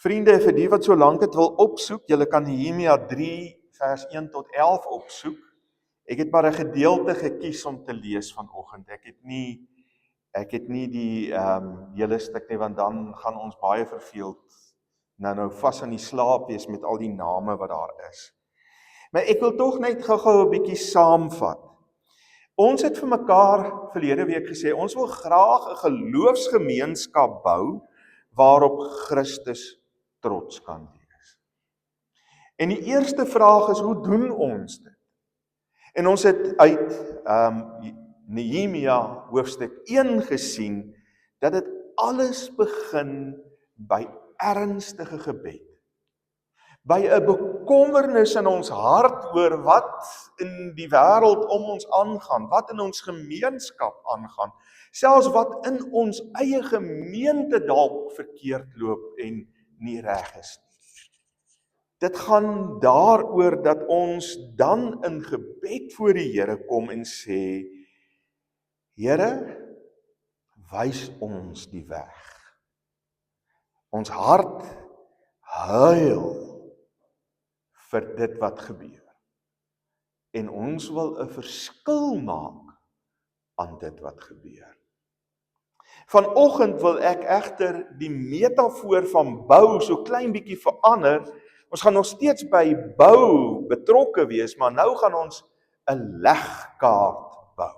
Vriende, vir die wat so lank het wil opsoek, julle kan Nehemia 3 vers 1 tot 11 opsoek. Ek het maar 'n gedeelte gekies om te lees vanoggend. Ek het nie die hele stuk nie, want dan gaan ons baie verveeld nou vas aan die slaap wees met al die name wat daar is. Maar ek wil tog net gou-gou 'n bietjie saamvat. Ons het vir mekaar verlede week gesê, ons wil graag 'n geloofsgemeenskap bou waarop Christus trots kan wees. En die eerste vraag is, hoe doen ons dit? En ons het uit Nehemia hoofstuk 1 gesien, dat dit alles begin by ernstige gebed. By 'n bekommernis in ons hart oor wat in die wêreld om ons aangaan, wat in ons gemeenskap aangaan, selfs wat in ons eie gemeente dalk verkeerd loop en nie reg is nie. Dit gaan daaroor dat ons dan in gebed voor die Here kom en sê, Here, wys ons die weg. Ons hart huil vir dit wat gebeur. En ons wil 'n verskil maak aan dit wat gebeur. Vanoggend wil ek egter die metafoor van bou so klein bietjie verander. Ons gaan nog steeds by bou betrokke wees, maar nou gaan ons 'n legkaart bou.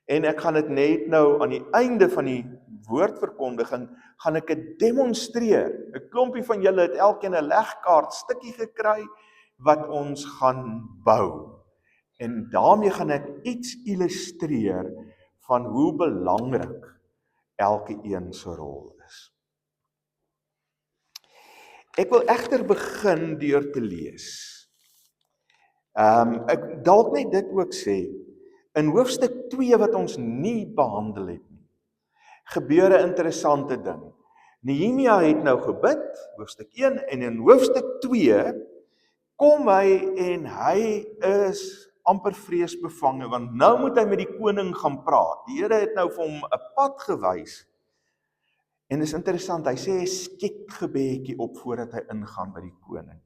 En ek gaan dit net nou aan die einde van die woordverkondiging, gaan ek dit demonstreer. 'n Klompie van julle het elkeen 'n legkaart stukkie gekry, wat ons gaan bou. En daarmee gaan ek iets illustreer van hoe belangrik elke een se rol is. Ek wil egter begin deur te lees. Ek dalk net dit ook sê, in hoofstuk 2 wat ons nie behandel het nie, gebeur 'n interessante ding. Nehemia het nou gebid, hoofstuk 1, en in hoofstuk 2 kom hy en hy is amper vreesbevange, want nou moet hy met die koning gaan praat. Die Here het nou vir hom 'n pad gewys. En is interessant, hy sê 'n skietgebedjie op voordat hy ingaan by die koning.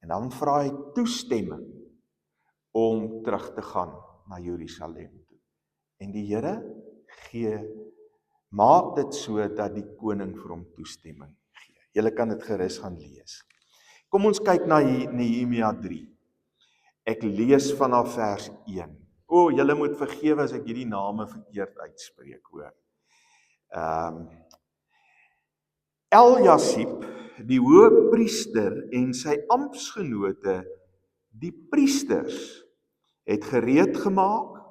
En dan vra hy toestemming om terug te gaan na Jerusalem toe. En die Here maak dit so dat die koning vir hom toestemming gee. Julle kan dit gerus gaan lees. Kom ons kyk na Nehemia 3. Ek lees vanaf vers 1. Julle moet vergewe as ek hierdie name verkeerd uitspreek, hoor. Eljasib, die hoëpriester en sy amptsgenote, die priesters, het gereed gemaak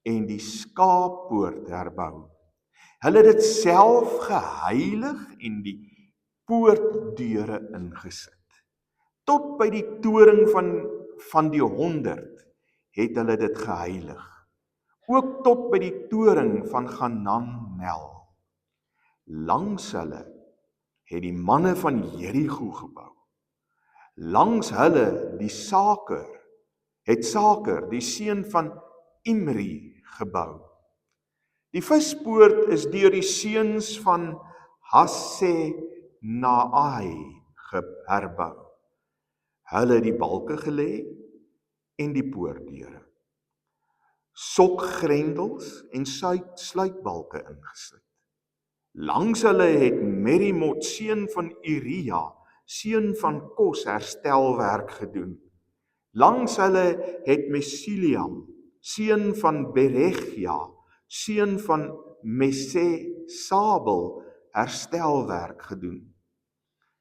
en die skaappoort herbou. Hulle het dit self geheilig en die poortdeure ingesit. Tot by die toring van die 100 het hulle dit geheilig. Ook tot by die toring van Hananel. Langs hulle het die manne van Jerigo gebou. Langs hulle het Saker, die seun van Imri, gebou. Die vispoort is deur die seuns van Hassenaai herbou. Hulle het die balke gelê en die poortdeure. Sokgrendels en sluitbalke ingesit. Langs hulle het Merimot, seun van Uria, seun van Kos, herstelwerk gedoen. Langs hulle het Mesiliam, seun van Beregia, seun van Mesesabel, herstelwerk gedoen.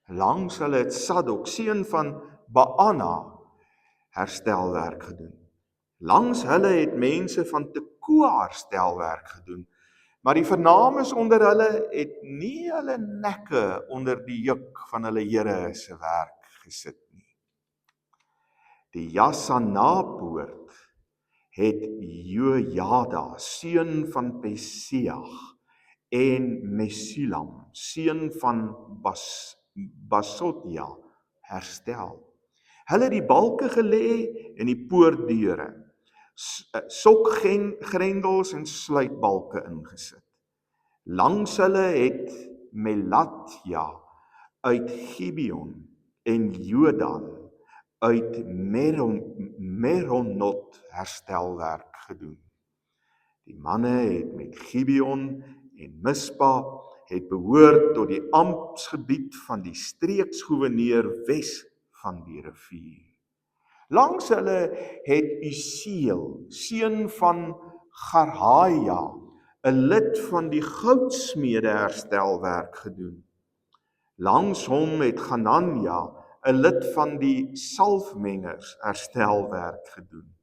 Langs hulle het Sadok, seun van Baana, herstelwerk gedoen. Langs hulle het mense van Tekoa herstelwerk gedoen. Maar die vernames onder hulle het nie hulle nekke onder die juk van hulle Here se werk gesit nie. Die Jasana-poort het Jojada, seun van Peseach, en Mesulam, seun van Basotja, herstel. Hulle het die balke gelê en die poortdeure, sokgrendels en sluitbalke ingesit. Langs hulle het Melatja, uit Gibeon en Jodan uit Meronot herstelwerk gedoen. Die manne het met Gibeon en Mispa het behoort tot die amptsgebied van die streeksgouverneur wes van die rivier. Langs hulle het Usiel, seun van Garhaja, 'n lid van die goudsmede herstelwerk gedoen. Langs hom het Ganania, 'n lid van die salfmengers, herstelwerk gedoen.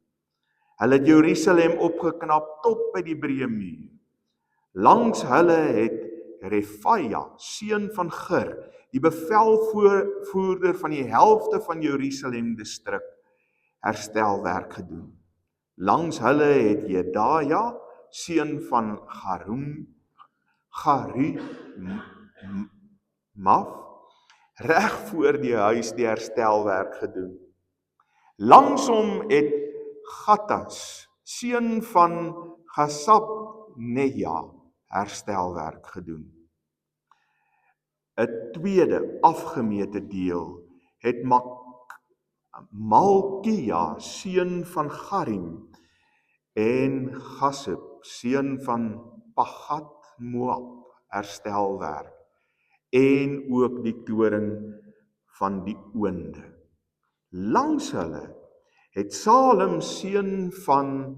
Hulle het Jerusalem opgeknap tot by die breë muur. Langs hulle het Refaia, seun van Gur, die bevelvoerder van die helfte van Jerusalem distrik, herstelwerk gedoen. Langs hulle het Jedaja, seun van Garumaf, reg voor die huis die herstelwerk gedoen. Langs hom het Gattas, seun van Gasabneja, herstelwerk gedoen. 'n tweede afgemete deel het Malkia, seun van Garim, en Gasub, seun van Pagat Moab, herstelwerk, en ook die toring van die oonde. Langs hulle het Salem, seun van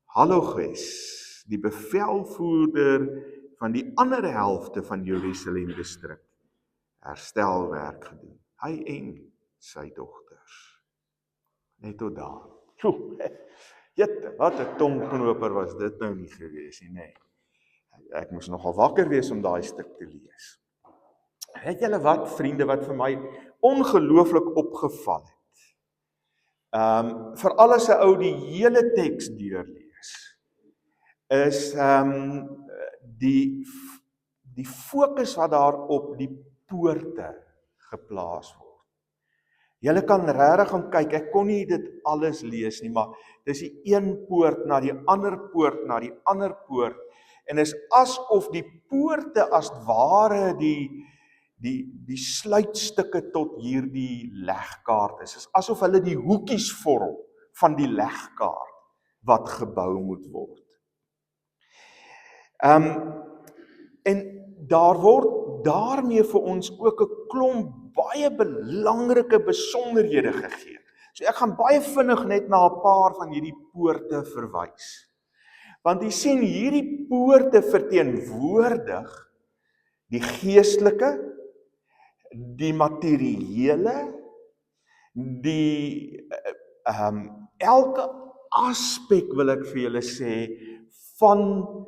Haloges, die bevelvoerder van die ander helfte van Jerusalem distrik, herstelwerk gedoen. Hy en sy dogters. Net tot daar. Jette, wat 'n tongknoper was dit nou nie gewees nie, nee. Ek moes nogal wakker wees om daai stuk te lees. Weet julle wat, vriende, wat vir my ongelooflik opgeval het? Veral as 'n ou die hele teks deurlees, is die fokus wat daar op die poorte geplaas word. Julle kan regtig gaan kyk, ek kon nie dit alles lees nie, maar dis die een poort na die ander poort na die ander poort, en is asof die poorte as ware die sluitstukke tot hierdie legkaart is. Is asof hulle die hoekies vorm van die legkaart wat gebou moet word. En daar word daarmee vir ons ook 'n klomp baie belangrike besonderhede gegee. So ek gaan baie vinnig net na 'n paar van hierdie poorte verwys. Want jy sien, hierdie poorte verteenwoordig die geestelike, die materiële, die elke aspek, wil ek vir julle sê, van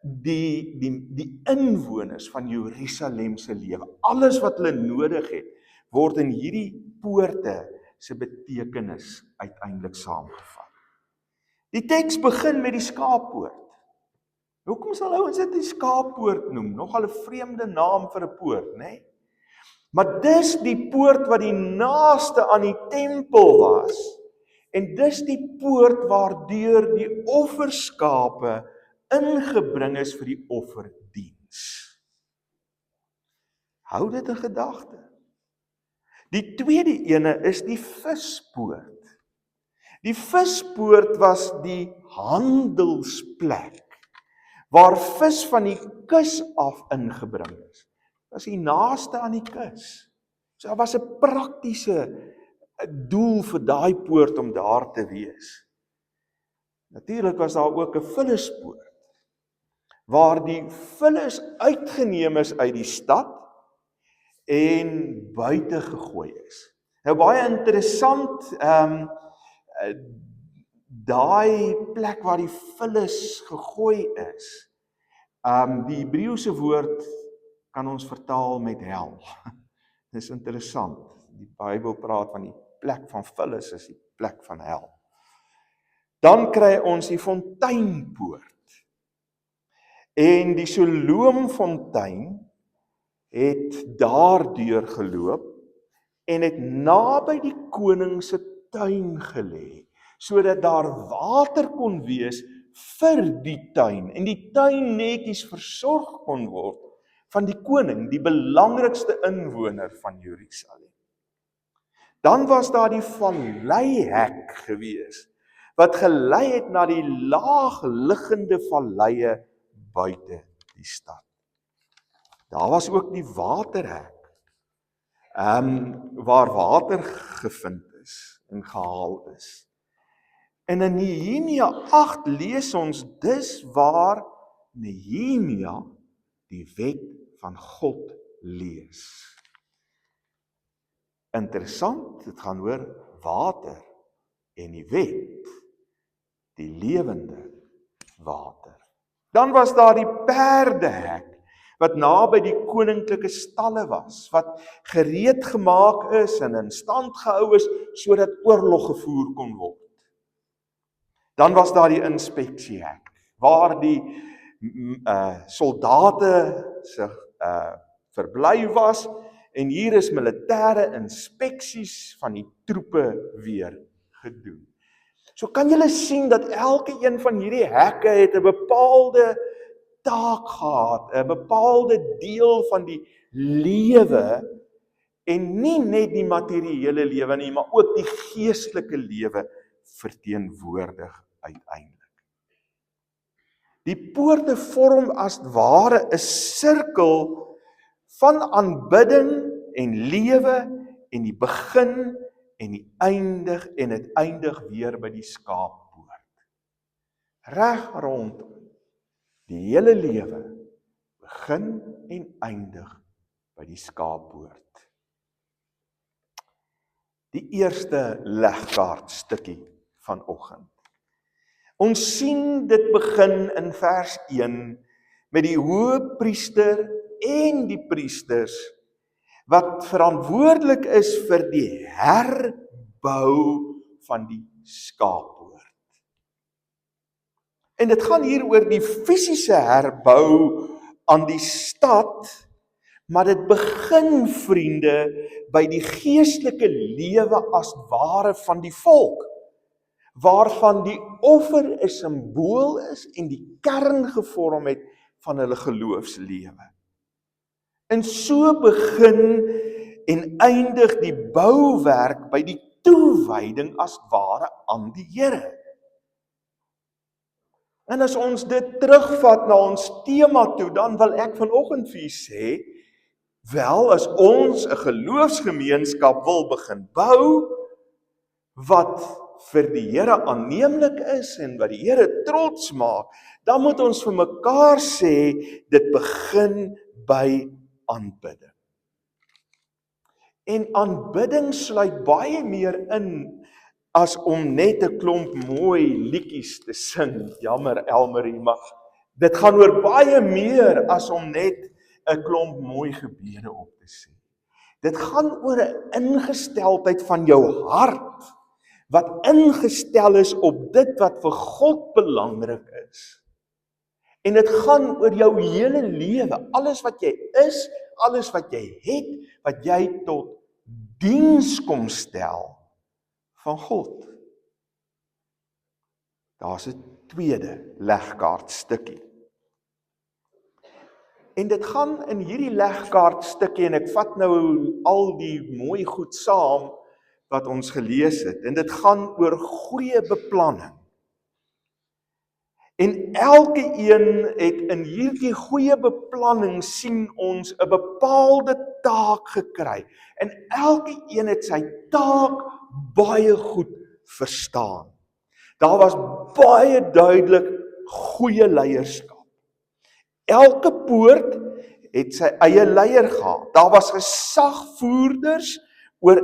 die inwoners van Jerusalem se lewe. Alles wat hulle nodig het, word in hierdie poorte se betekenis uiteindelik saamgevat. Die teks begin met die skaappoort. Hoekom sal ouens dit die skaappoort noem? Nogal 'n vreemde naam vir 'n poort, né? Nee? Maar dis die poort wat die naaste aan die tempel was. En dis die poort waardeur die offerskape ingebring is vir die offerdiens. Hou dit in gedagte. Die tweede ene is die vispoort. Die vispoort was die handelsplek waar vis van die kus af ingebring is. Dit was die naaste aan die kus. So daar was 'n praktiese doel vir daai poort om daar te wees. Natuurlik was daar ook 'n vullispoort waar die vullis uitgeneem is uit die stad en buite gegooi is. Nou baie interessant, daai plek waar die vullis gegooi is, die Hebreëse woord kan ons vertaal met hel. Dis interessant. Die Bybel praat van die plek van vullis is die plek van hel. Dan kry ons die fonteinpoort. En die Siloamfontein het daardeur geloop en het naby die koning se tuin gelê, sodat daar water kon wees vir die tuin en die tuin netjies versorg kon word van die koning, die belangrikste inwoner van Jerusalem. Dan was daar die valleihek gewees, wat gelei het na die laagliggende valleie buite die stad. Daar was ook die waterhek, waar water gevind is en gehaal is. En in Nehemia 8 lees ons dis waar Nehemia die wet van God lees. Interessant, dit gaan oor water en die wet, die lewende water. Dan was daar die perdehek, wat naby die koninklike stalle was, wat gereed gemaak is en in stand gehou is, sodat oorlog gevoer kon word. Dan was daar die inspeksiehek, waar die soldate se verblyf was, en hier is militêre inspeksies van die troepe weer gedoen. So kan julle sien dat elke een van hierdie hekke het 'n bepaalde taak gehad, 'n bepaalde deel van die lewe, en nie net die materiële lewe nie, maar ook die geestelike lewe verteenwoordig uiteindelik. Die poorte vorm as ware 'n sirkel van aanbidding en lewe, en die begin en die eindig, en dit eindig weer by die skaappoort. Reg rondom. Die hele lewe begin en eindig by die skaappoort. Die eerste legkaart stukkie vanoggend. Ons sien dit begin in vers 1 met die hoëpriester en die priesters wat verantwoordelik is vir die herbou van die skaappoort. En dit gaan hier oor die fisiese herbou aan die stad, maar dit begin, vriende, by die geestelike lewe as ware van die volk, waarvan die offer 'n simbool is en die kern gevorm het van hulle geloofslewe. En so begin en eindig die bouwerk by die toewyding as ware aan die Here. En as ons dit terugvat na ons tema toe, dan wil ek vanoggend vir u sê, wel, as ons 'n geloofsgemeenskap wil begin bou, wat vir die Here aanneemlik is en wat die Here trots maak, dan moet ons vir mekaar sê, dit begin by aanbidding. En aanbidding sluit baie meer in as om net 'n klomp mooi liedjies te sing. Jammer Elmarie, maar dit gaan oor baie meer as om net 'n klomp mooi gebede op te sê. Dit gaan oor 'n ingesteldheid van jou hart, wat ingestel is op dit wat vir God belangrik is. En dit gaan oor jou hele lewe, alles wat jy is, alles wat jy het, wat jy tot diens kom stel van God. Daar's 'n tweede legkaart stukkie. En dit gaan in hierdie legkaart stukkie, en ek vat nou al die mooi goed saam wat ons gelees het, en dit gaan oor goeie beplanning. En elke een het in hierdie goeie beplanning sien ons 'n bepaalde taak gekry. En elke een het sy taak baie goed verstaan. Daar was baie duidelik goeie leierskap. Elke poort het sy eie leier gehad. Daar was gesagvoerders oor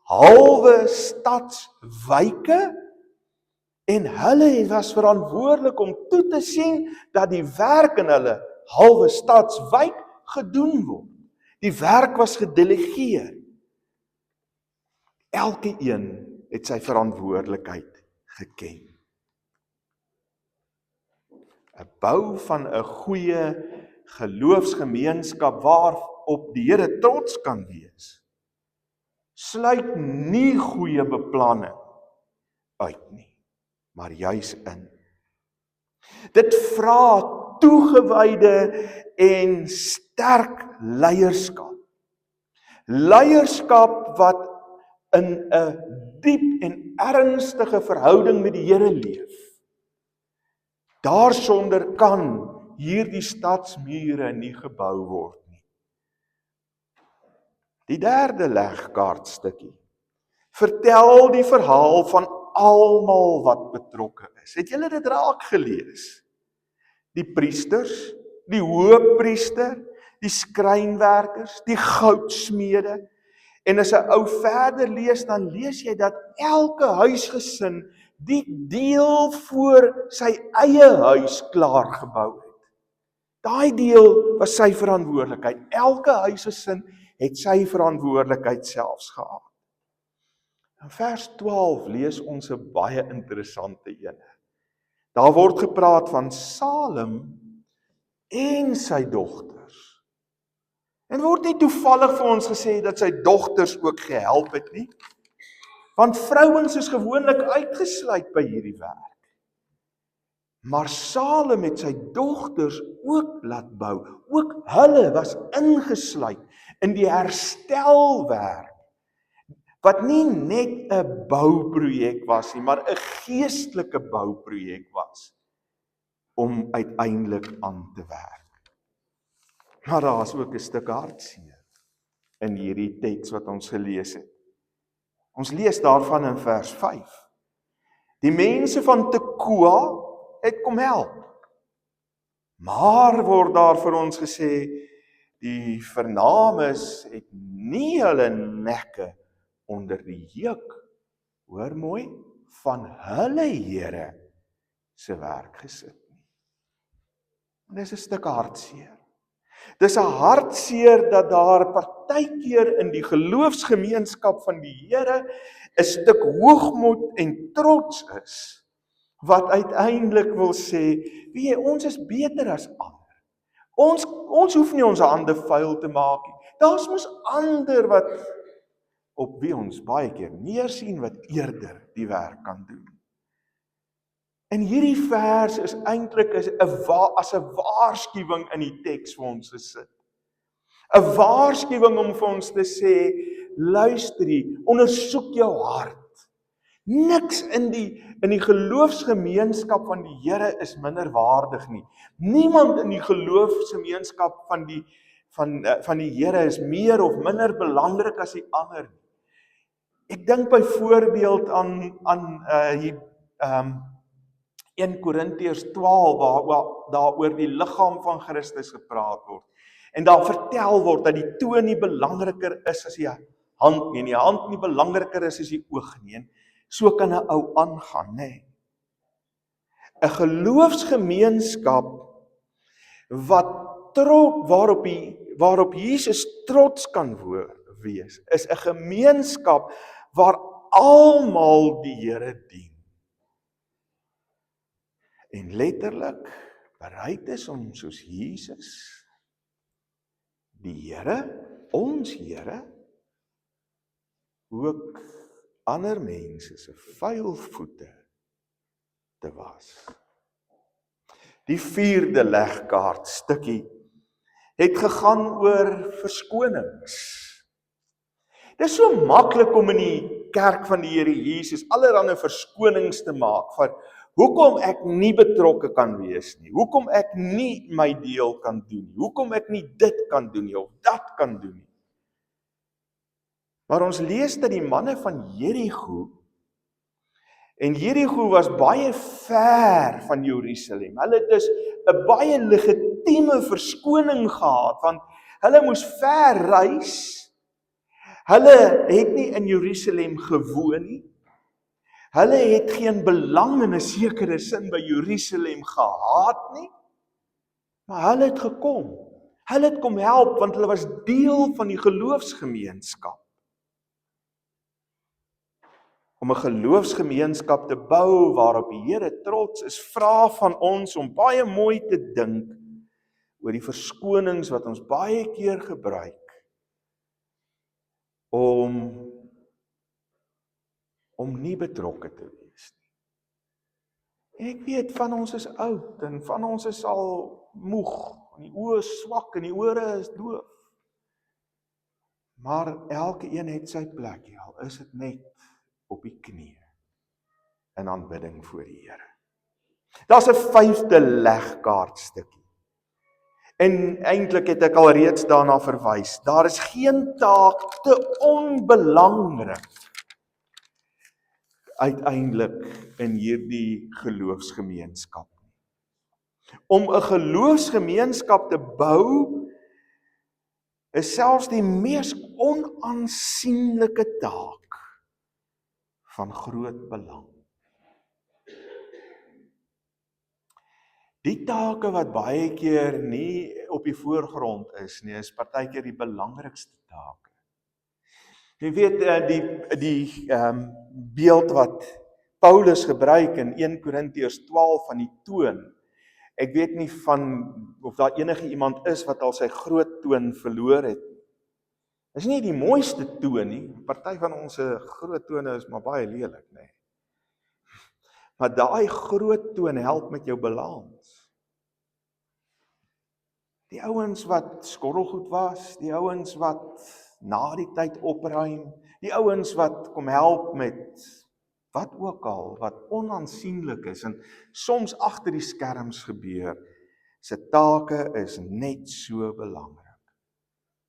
halwe stadswyke, en hulle was verantwoordelik om toe te sien dat die werk in hulle halwe stadswyk gedoen word. Die werk was gedelegeer. Elke een het sy verantwoordelikheid geken. 'n Bou van 'n goeie geloofsgemeenskap waarop die Here trots kan wees, sluit nie goeie beplanning uit nie, maar juis in. Dit vra toegewyde en sterk leierskap. Leierskap wat in 'n diep en ernstige verhouding met die Here leef. Daarsonder kan hierdie stadsmure nie gebou word nie. Die derde legkaartstukkie vertel die verhaal van almal wat betrokke is. Het julle dit raak gelees? Die priesters, die hoëpriester, die skrynwerkers, die goudsmede. En as 'n ou verder lees, dan lees jy dat elke huisgesin die deel voor sy eie huis klaar gebou het. Daai deel was sy verantwoordelikheid. Elke huisgesin het sy verantwoordelikheid selfs gehad. In vers 12 lees ons 'n baie interessante een. Daar word gepraat van Salem en sy dogters. En word nie toevallig vir ons gesê dat sy dogters ook gehelp het nie? Want vrouens is gewoonlik uitgesluit by hierdie werk. Maar Salem het sy dogters ook laat bou. Ook hulle was ingesluit in die herstelwerk, wat nie net 'n bouprojek was nie, maar 'n geestelike bouprojek was, om uiteindelik aan te werk. Maar daar is ook 'n stuk hartseer in hierdie teks wat ons gelees het. Ons lees daarvan in vers 5. Die mense van Tekoa het kom help. Maar word daar vir ons gesê, die vernames het nie hulle nekke onder die juk, hoor mooi, van hulle Here se werk gesit nie. En dis 'n stuk hartseer. Dis 'n hartseer dat daar partykeer in die geloofsgemeenskap van die Here 'n stuk hoogmoed en trots is, wat uiteindelik wil sê, weet jy, ons is beter as ander. Ons hoef nie ons hande vuil te maak nie. Daar's mos ander wat op wie ons baie keer neersien wat eerder die werk kan doen. En hierdie vers is eintlik as 'n waarskuwing in die teks vir ons gesit. 'n Waarskuwing om vir ons te sê, luister hier, ondersoek jou hart. Niks in die geloofsgemeenskap van die Here is minderwaardig nie. Niemand in die geloofsgemeenskap van die Here is meer of minder belangrik as die ander nie. Ek dink byvoorbeeld aan 1 Korintiërs 12 waar daar oor die liggaam van Christus gepraat word. En daar vertel word dat die toon nie belangriker is as die hand nie, en die hand nie belangriker is as die oog nie. En so kan 'n ou aangaan, nê. 'n Geloofsgemeenskap waarop Jesus trots kan wees, is 'n gemeenskap waar almal die Here dien. En letterlik bereid is om soos Jesus, die Here, ons Here, ook ander mense se vuil voete te was. Die 4de legkaart stukkie het gegaan oor verskonings. Dit is so maklik om in die kerk van die Here Jesus allerlei verskonings te maak vir hoekom ek nie betrokke kan wees nie, hoekom ek nie my deel kan doen nie, hoekom ek nie dit kan doen nie, of dat kan doen nie. Maar ons lees dat die manne van Jerigo, en Jerigo was baie ver van Jerusalem, hulle het dus 'n baie legitieme verskoning gehad, want hulle moes ver reis, hulle het nie in Jerusalem gewoon nie, hulle het geen belang in 'n sekere sin by Jerusalem gehad nie, maar hulle het gekom. Hulle het kom help, want hulle was deel van die geloofsgemeenskap. Om 'n geloofsgemeenskap te bou waarop die Here trots is, vra van ons om baie mooi te dink oor die verskonings wat ons baie keer gebruik om nie betrokke te wees nie. Ek weet van ons is oud en van ons is al moeg, en die oë is swak en die ore is doof. Maar elke een het sy plek, al is dit net op die knie in aanbidding voor die Here. Daar's 'n 5de legkaartstukkie. En eintlik het ek al reeds daarna verwys. Daar is geen taak te onbelangrik uiteindelik in hierdie geloofsgemeenskap. Om 'n geloofsgemeenskap te bou is selfs die mees onaansienlike taak van groot belang. Die take wat baie keer nie op die voorgrond is nie, is partykeer die belangrikste take. Jy weet die beeld wat Paulus gebruik in 1 Korintiërs 12 van die toon. Ek weet nie van of daar enige iemand is wat al sy groot toon verloor het. Dis nie die mooiste toon nie. Party van ons groot tone is maar baie lelik, nê. Maar daai groot toon help met jou balans. Die ouens wat skorrelgoed was, die ouens wat na die tyd opruim, die ouens wat kom help met wat ook al, wat onaansienlik is en soms agter die skerms gebeur, se take is net so belangrik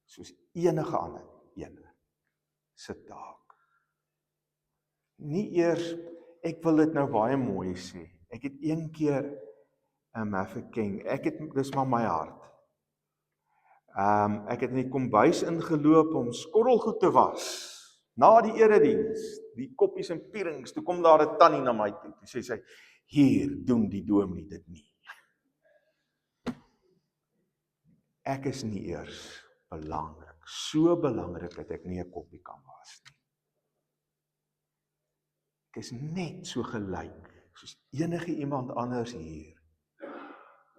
soos enige ander ene se taak. Nie eers, ek wil dit nou baie mooi sê, ek het een keer 'n Mafeking, dis maar my hart. Ek het in die kombuis ingeloop om skorrelgoed te was. Na die erediens, die koppies en pierings, toe kom daar 'n tannie na my toe. Toe sê sy, hier doen die dominee dit nie. Ek is nie eers belangrik, so belangrik dat ek nie 'n koppie kan was nie. Ek is net so gelyk soos enige iemand anders hier.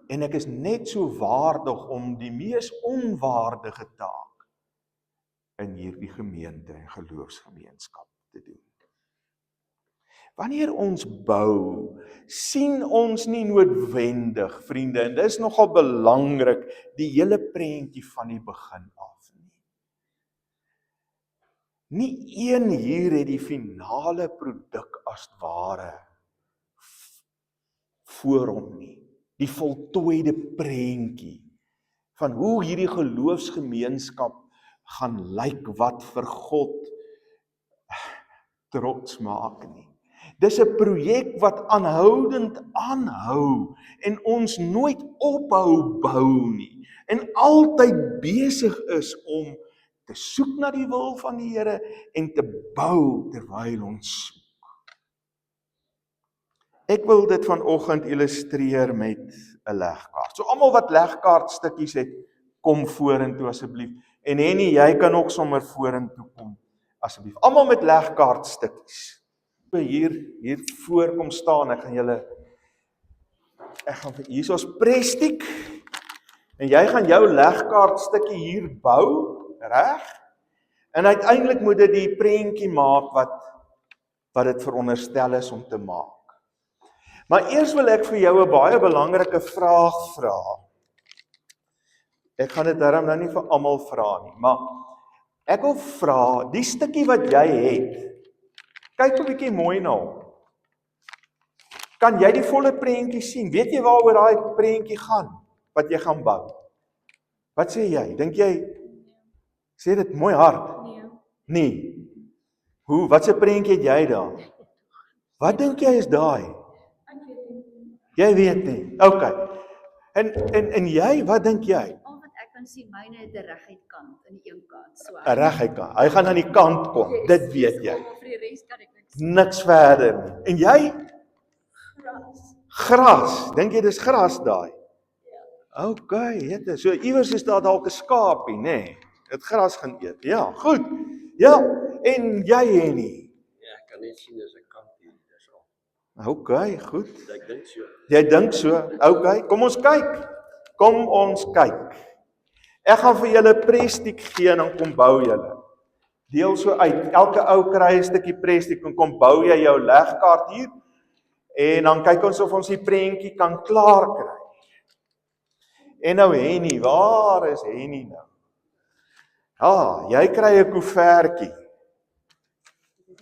En ek is net so waardig om die mees onwaardige taak in hierdie gemeente en geloofsgemeenskap te doen. Wanneer ons bou, sien ons nie noodwendig, vriende, en dis nogal belangrik, die hele prentjie van die begin af nie. Nie een hier het die finale produk as ware voor hom nie. Die voltooide prentjie van hoe hierdie geloofsgemeenskap gaan lyk wat vir God trots maak nie. Dis 'n projek wat aanhoudend aanhou en ons nooit ophou bou nie en altyd besig is om te soek na die wil van die Here en te bou terwyl ons soek. Ek wil dit vanoggend illustreer met 'n legkaart. So almal wat legkaartstukkies het, kom vorentoe asseblief. En Henny, jy kan ook sommer vorentoe kom asseblief. Almal met legkaartstukkies. Hier voor kom staan, ek gaan hier is prestiek en jy gaan jou legkaartstukkie hier bou, reg? En uiteindelik moet dit die prentjie maak wat dit veronderstel is om te maak. Maar eers wil ek vir jou 'n baie belangrike vraag vra. Ek gaan dit darm nou nie vir almal vra nie, maar ek wil vra, die stukkie wat jy het, kyk 'n bietjie mooi na hom. Kan jy die volle prentjie sien? Weet jy waaroor daai prentjie gaan, wat jy gaan bou? Wat sê jy? Dink jy, sê dit mooi hard? Nee. Hoe, wat se prentjie het jy daar? Wat dink jy is daai? Jy weet nie. Okay. En jy, wat dink jy? Al wat ek kan sien, myne het 'n reguit kant aan die een kant, so. 'n Reguit kant. Hy gaan aan die kant kom. Yes, Dit weet jy. Vir die res kan ek Niks verder nie. En jy? gras. Gras. Dink jy dis gras daai? Ja. Okay, jette. So iewers is daar dalk 'n skaapie, nê? Nee, dit gras gaan eet. Ja, goed. Ja, en jy Henny? Ja, ek kan net sien as ek kan hier, dis al. Okay, goed. Ek dink so. Jy dink so. Okay, kom ons kyk. Kom ons kyk. Ek gaan vir julle prestiek gee en dan kom bou julle. Deel so uit. Elke ou kry 'n stukkie prestiek en kom bou jy jou legkaart hier. En dan kyk ons of ons die prentjie kan klaar kry. En nou Henny, waar is Henny nou? Jy kry 'n koevertjie.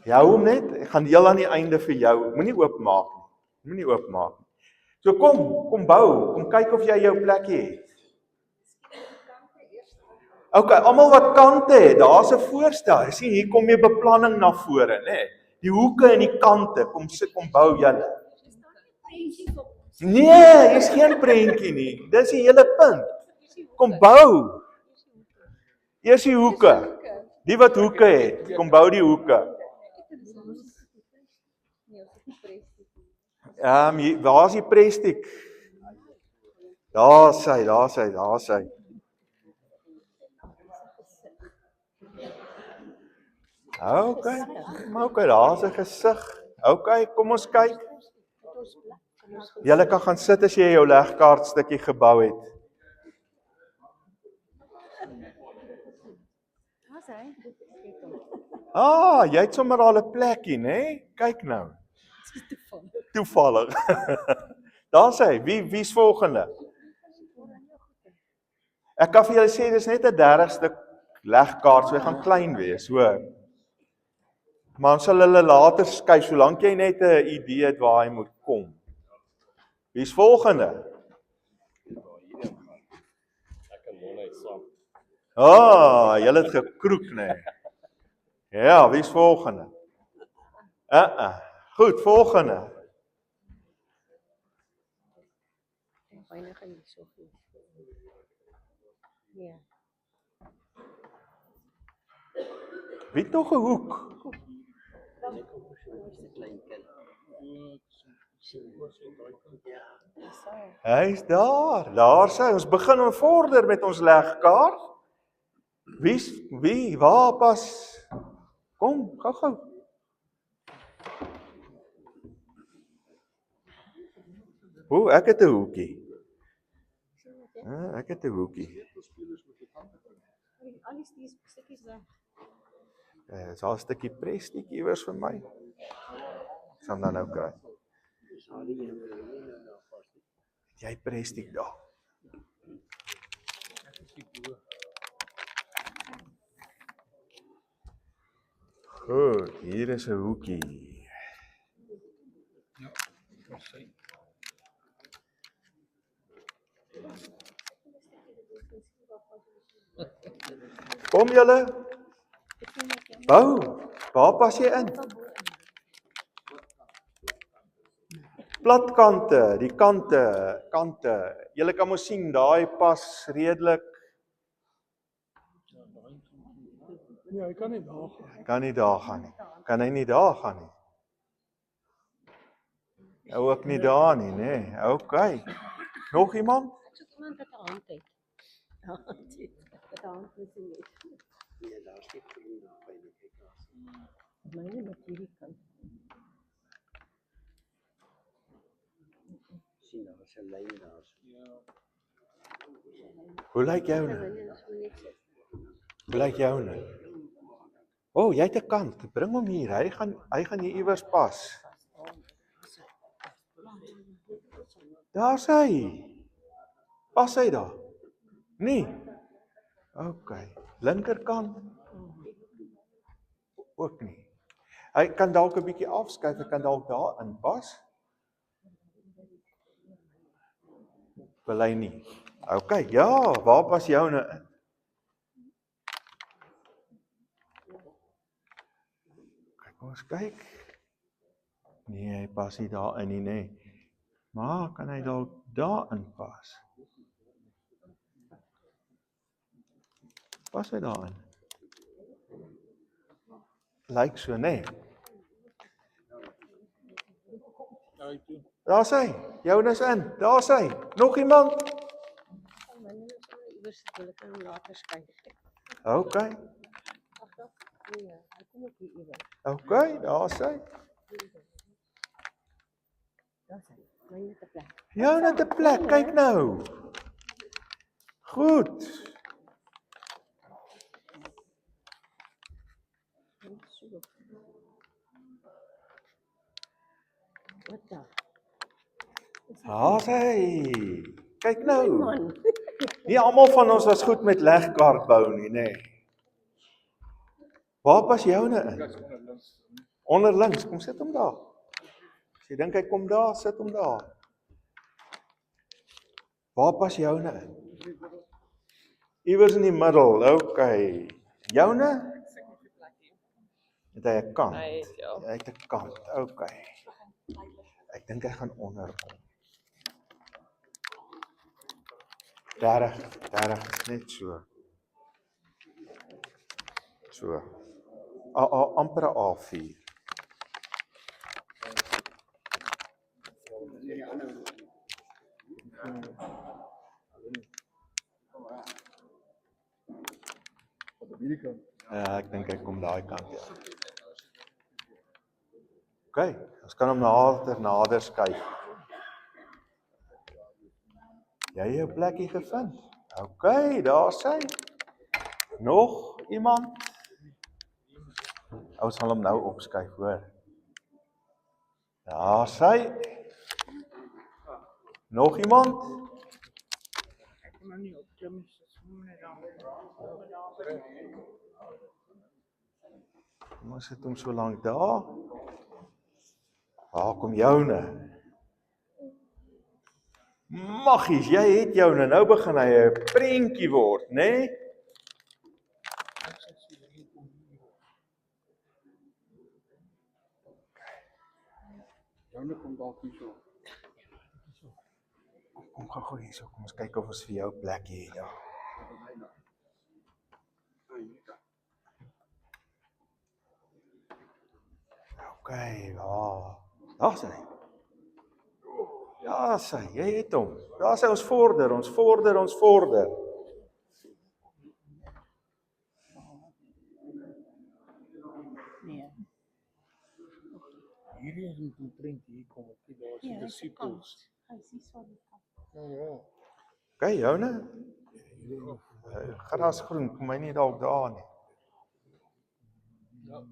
Jy hou hom net, ek gaan heel aan die einde vir jou. Moenie oopmaak nie. So kom bou, kom kyk of jy jou plekkie het. OK, almal wat kante het, daar's 'n voorstel. Jy sien hier kom jy beplanning na vore, né? Die hoeke en die kante, kom bou julle. Nee, hier's geen prentjie nie. Dis die hele punt. Kom bou. Eers die hoeke. Die wat hoeke het, kom bou die hoeke. Waar is die prestiek? Daar sy. OK, daar's 'n gesig. OK, kom ons kyk. Julle kan gaan sit as jy jou legkaart stukkie gebou het. Jy het sommer al 'n plekkie, né? Kyk nou. Toevallig. Daar sê, wie's volgende? Ek kan vir julle sê, dis net 'n 30 stuk legkaart, so hy gaan klein wees, hoor. Maar ons sal hulle later skuif, solank jy net 'n idee het waar hy moet kom. Wie's volgende? Julle het gekroek, né? Ja, wie's volgende? Goed, volgende. Wie het nog 'n hoek? Hy's daar sy, ons begin en vorder met ons legkaart. Waar pas? Kom, gou. Ek het 'n hoekie. Ek het 'n hoekie. Al die stukkies weg. Is daar 'n stukkie prestiek iewers vir my? Ek sal dan nou kry. Jy prestiek daar. Goed, hier is 'n hoekie. Kom julle. Bou. Waar pas jy in? Platkante, die kante. Julle kan mos sien, daai pas redelik. Ja, hy kan nie daar gaan. Kan hy nie daar gaan nie? Ook nie daar nie, né? OK. Nog iemand? Ek soek iemand wat 'n hand het. Nee, daar's nie groen daar by die hekkas. Myne met hierdie kant. Sien, daar is 'n lyn daar. Hoe lyk joune? Jy het 'n kant. Bring hom hier. Hy gaan hier iewers pas. Daar's hy. Pas hy daar? Nee. OK. Linkerkant? Ook nie. Hy kan dalk 'n bietjie afskuif, hy kan dalk daar inpas. Wil hy nie. OK, ja, waar pas joune in? Kyk, ons kyk. Nee, hy pas nie daar in nie, nê. Maar kan hy dalk daar inpas? Pas hy daar in? Lyk so, nê. Daar's hy. Joune is in. Daar's hy. Nog iemand? Myne is iewers hulle kan hom later skryf. OK. Nee, hy kom ook hier iewers. OK, daar's hy. Daar's hy. Myne het 'n plek. Joune het 'n plek, kyk nou. Goed. Wat dan? Daar's hy. Kyk nou. Man. Nie almal van ons was goed met legkaart bou nie, nê. Waar pas joune in? Onder links, kom sit hom daar. As jy dink hy kom daar, sit hom daar. Waar pas joune in? Iewers in die middel, okay. Joune? Het hy 'n kant? Hy het, ja. Hy het 'n kant, okay. Ek dink hy gaan onderkom. 30, net so. So. Amper 'n A4. Ek dink hy kom daai kant, ja. Okay, ons kan hom nader skuif. Jy jou plekkie gevind? Okay, daar sy. Nog iemand? Ons sal hom nou opskuif, hoor. Daar sy. Nog iemand? Kom ons sit hom so lank daar. Waar kom joune? Maggies, jy het joune. Nou begin hy 'n prentjie word, né? Joune kom dalk hier so. Kom gou hierso. Kom ons kyk of ons vir jou 'n plekkie het. Ja. Okay, ja. Daar sy. Ja, sy, jy het hom. Daar sy, ons vorder. Nee. Hierdie is 'n prent hier kom op die daar se disippels. Hy sien so die kant. Ja. Okay, joune. Gras groen, kom hy nie dalk daar nie. Ja.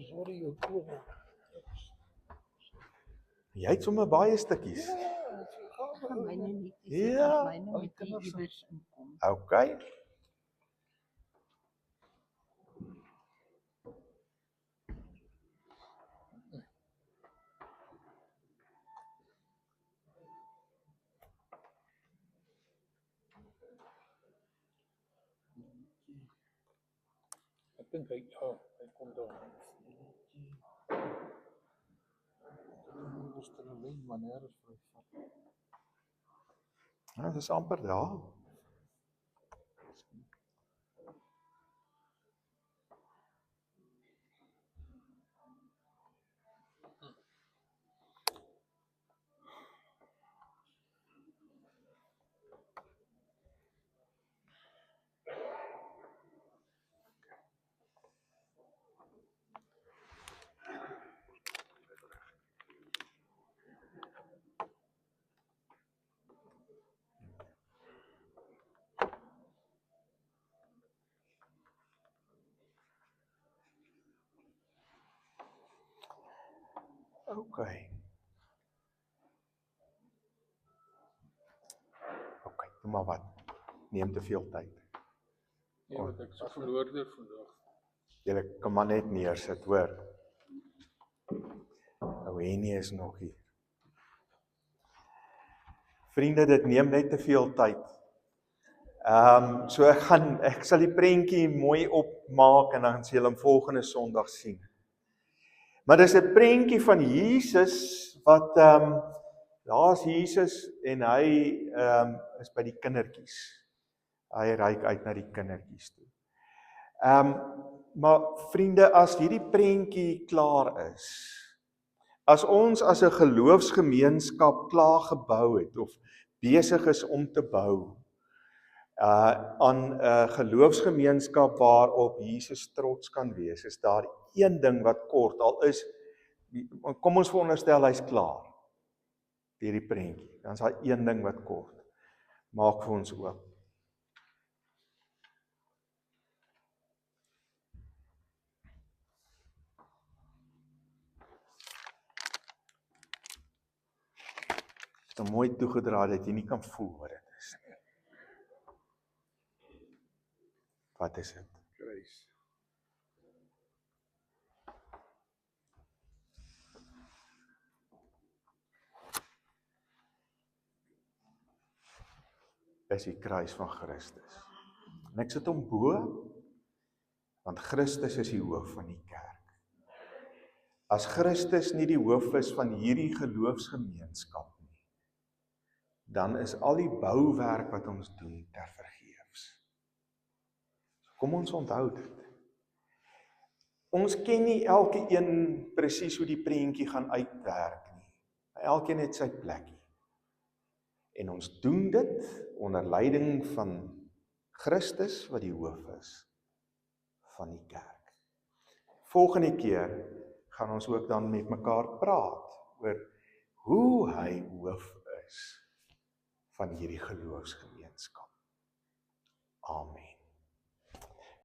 Sorry, ek kom. Jy het sommer baie stukkies. Gaan myne nie. Ja. Myne moet hier iewers inkom. Okay. Ek dink hy kom daar. Ons het 'n lyn wanneer is vry vat. Nou, dis amper daar. Okay. Okay, doe maar wat. Neem te veel tyd. Ja, wat ek so verloor dit vandag. Julle kan maar net neersit, hoor. Nou Henny is nog hier. Vriende, dit neem net te veel tyd. So ek sal die prentjie mooi opmaak en dan sal julle hom volgende Sondag sien. Maar dis 'n prentjie van Jesus wat daar's Jesus en hy is by die kindertjies. Hy reik uit na die kindertjies toe. Maar vriende, as hierdie prentjie klaar is, as ons as 'n geloofsgemeenskap klaar gebou het of besig is om te bou aan 'n geloofsgemeenskap waarop Jesus trots kan wees, is daar een ding wat kort, al is, kom ons veronderstel hy's klaar, hierdie prentjie, dan is daar een ding wat kort, maak vir ons oop. so mooi toegedra dat jy nie kan voel wat dit is nie. Wat is dit? Kruis. Is die kruis van Christus. En ek sit hom bo, want Christus is die hoof van die kerk. As Christus nie die hoof is van hierdie geloofsgemeenskap nie, dan is al die bouwerk wat ons doen ter vergeefs. Kom ons onthou dit. Ons ken nie elke een presies hoe die prentjie gaan uitwerk nie. Elkeen het sy plekkie. En ons doen dit onder leiding van Christus wat die hoof is van die kerk. Volgende keer gaan ons ook dan met mekaar praat oor hoe hy hoof is van hierdie geloofsgemeenskap.